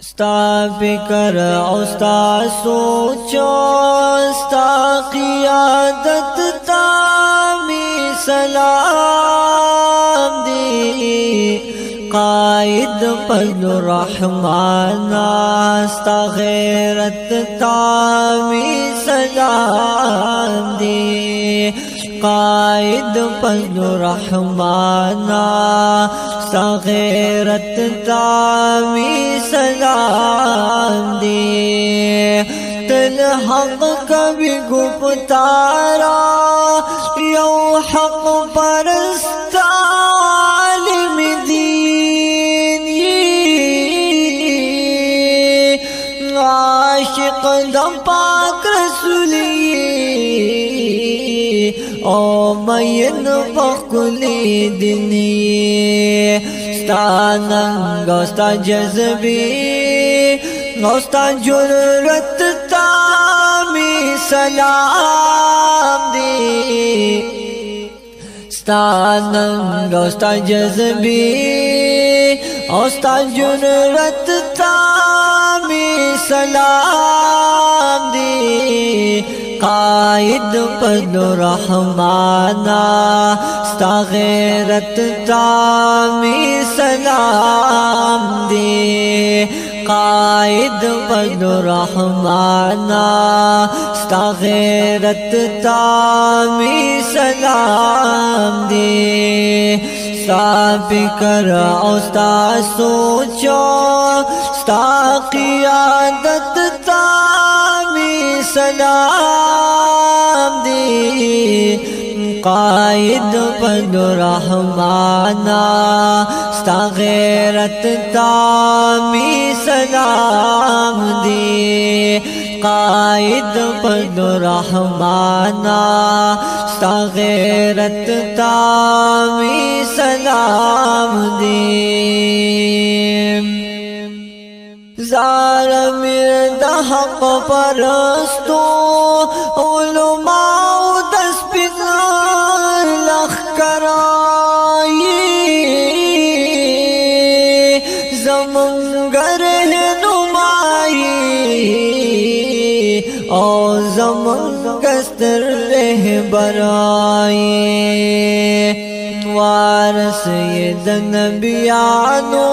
ستا فکر او ستا سوچ ستا قیادت تا می سلام دی قائد فضل الرحمن ستا غیرت تا می سلام دی قائد فضل الرحمن ستا غیرت تامی سلام دی تل حق کبھی گفتارا یو حق پرست عالم دین عاشق دا پاک رسولی او مین پخلی دنی ستا ننگ و ستا جذبی و ستا جررت تامی سلام دی ستا ننگ و ستا جذبی و ستا جررت تامی سلام دی قائد فضل الرحمن ستا غیرت تامی سلام دی قائد فضل الرحمن ستا غیرت تامی سلام دی ستا فکر او ستا سوچ ستا قیادت تامی سلام دی قائد فضل الرحمن ستا غیرت تامی سلام دی قائد فضل الرحمن ستا غیرت تامی سلام دی زار میر دا حق پرستو علماء دس پیزار لخ کرائی زمنگر نمائی او زمنگستر رہبرائی وارث د نبیانو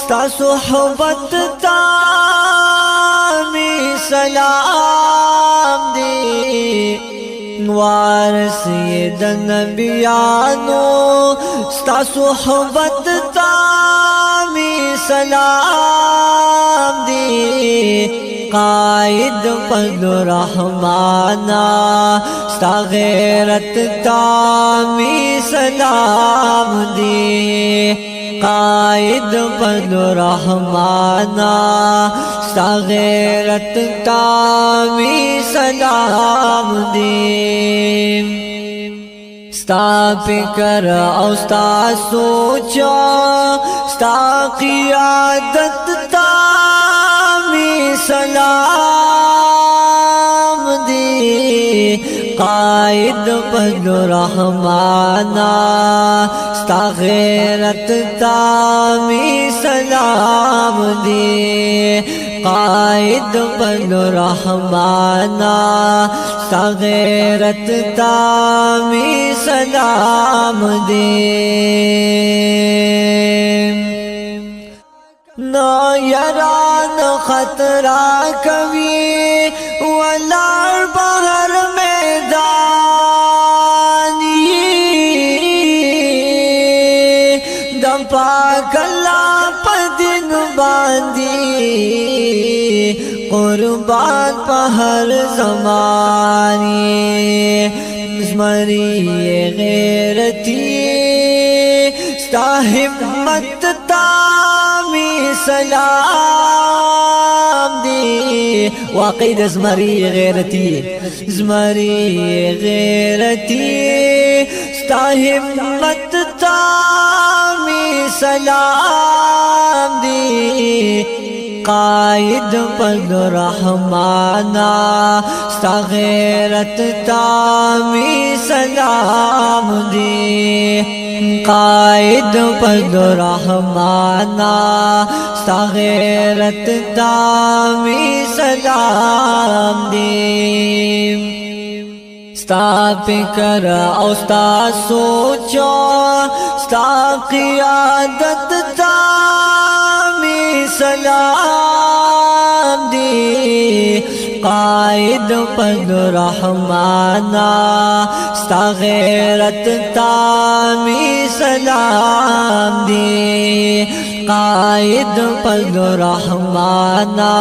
ستا صحبت تامی سلام دی وارث د نبیانو ستا صحبت تامی سلام دی قائد فضل الرحمن ستا غیرت تامی سلام دی قائد فضل الرحمن ستا غیرت تامی سلام دی ستا فکر او ستا سوچ ستا قیادت تامی سلام دی قائد فضل الرحمن ستا غیرت تامی سلام دی قائد فضل الرحمن ستا غیرت تامی سلام دی نا یاران خطرہ کبھی ولار بہر میدانی دم پاک اللہ پدن باندی قربان پہر زمانی زمری غیرتی ستا حمت تامی سلام دی واقعی د زمری غیرتی ستا حمت تامی سلام دی قائد فضل رحمانا ستا غیرت تامی سلام دی قائد فضل رحمانا ستا غیرت تامی سلام دی ستا فکر او ستا سوچو ستا قیادت تامی سلام دی قائد فضل رحمانا ستا غیرت تامی سلام دی قائد فضل رحمانا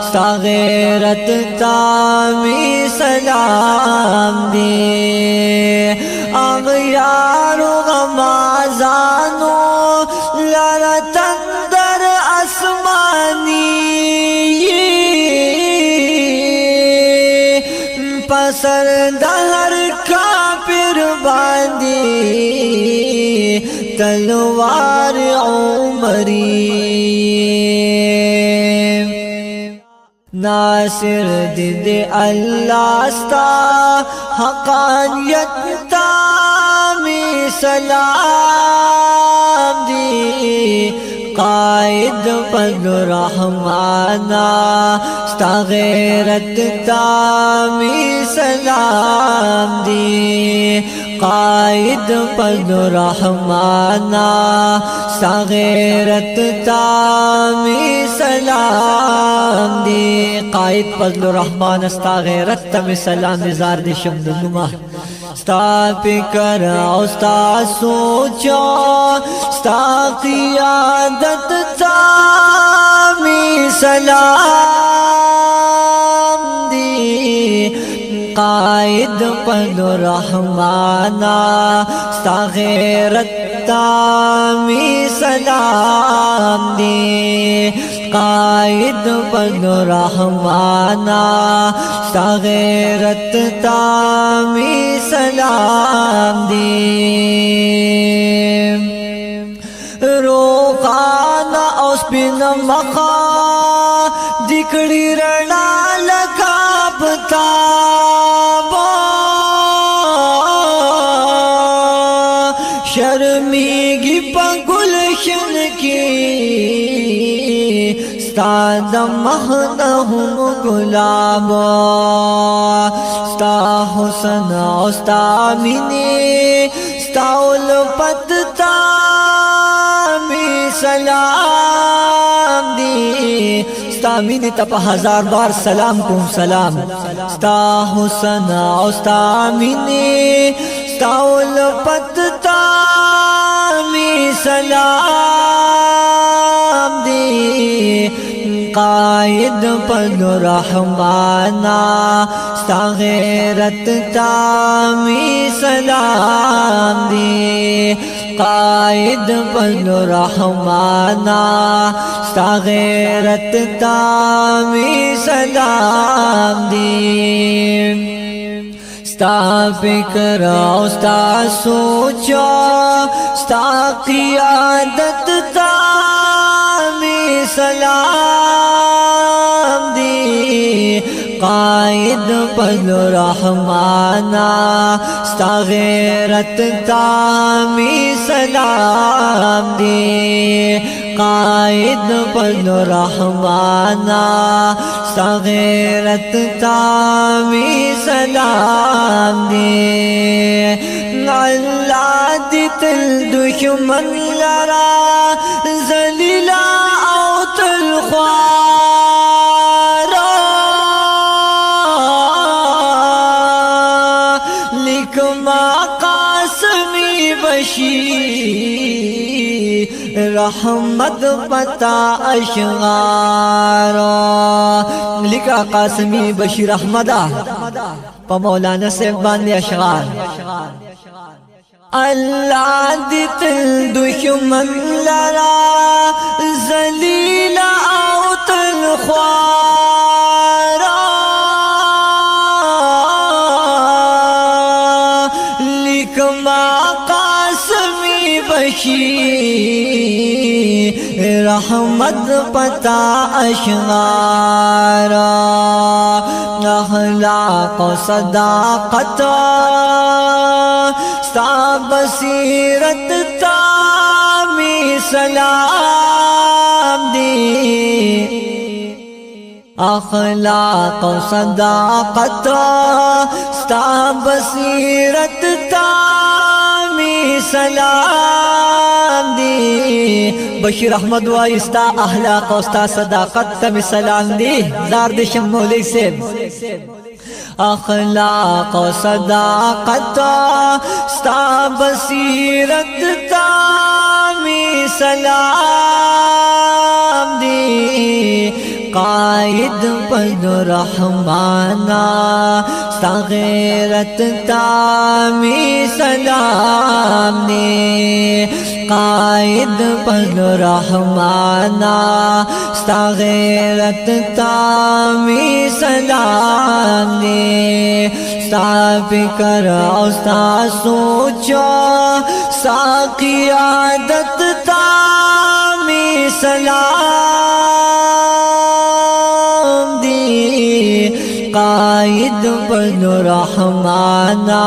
ستا غیرت تامی سلام دی اغیارو غمازانو لرتن در اسمانی پسر دهر کافر باندی تلوار عمری ناصر دی اللہ ستا حقانیت تامی سلام دی قائد فضل رحمانا ستا غیرت تامی سلام دی قائد فضل رحمانا ستا غیرت تامی سلام دی قائد فضل رحمانا ستا غیرت تامی سلام دی زار دی شمد نما ستا فکر او ستا سوچو ستا قیادت تامی سلام دی قائد فضل رحمانا ستا غیرت تامی سلام دی قائد فضل رحمانا ستا غیرت تامی سلام دی روخانا او سپین مخا دکڑی رنا لگا بتابا شرمیگی پا گلشن کی ستا دمخنہم گلابا ستا حسن او ستا منی ستا الفت تامی سلام دی ستا مینی تا پا ہزار بار سلام کن سلام ستا حسن او ستا مینی ستا الفت تامی سلام دی قائد فضل رحمانا ستا غیرت تامی سلام دی قائد فضل رحمانا ستا غیرت تامی سلام دی ستا فکر او ستا سوچو ستا قیادت تامی سلام دی قائد فضل رحمانا ستا غیرت تامی سلام دی قائد فضل رحمانا ستا غیرت تامی سلام دی اللہ دی تل دشمن لرا ذلیلا او تل خوارا لکما قاسمی بشی رحمت پتا اشغار لکا قاسمی بشی رحمتا پا مولانا صاحب باندې اشغال اللہ دی تل دشمن لرا ذلیل او تل خوارا لکما قاسمی بشی بشیر احمد پتا اشعار اخلاق و صداقت ستا بصیرت تامی سلام دی اخلاق و صداقت ستا بصیرت تامی سلام دی بشیر احمد وائی ستا اخلاق و ستا صداقت تامی سلام دی زاردشم مولی سیب اخلاق و صداقت ستا بصیرت تامی سلام دی قائد پد رحمانا ستا غیرت تامی سلام دی قائد پد رحمانا ستا غیرت تامی سلام دی ستا فکر او ستا سوچا ستا قیادت تامی سلام دی قائد پد رحمانا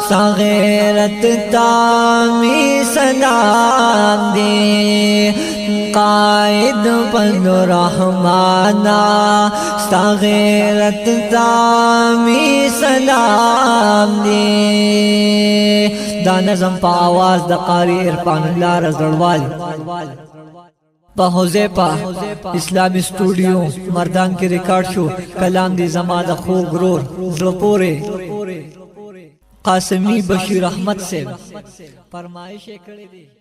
ستا غیرت تامی سلام دی قائد پد رحمانا ستا غیرت تامی سلام دی دا نظم پا آواز دا قاری عرفان اللہ رزدوال پا حوزیپا اسلامی اسٹوڈیو مردان کی ریکارڈ شو کلام دی زما دا خوب گرور زلپورے قاسمی بشیر احمد سے فرمائش کردی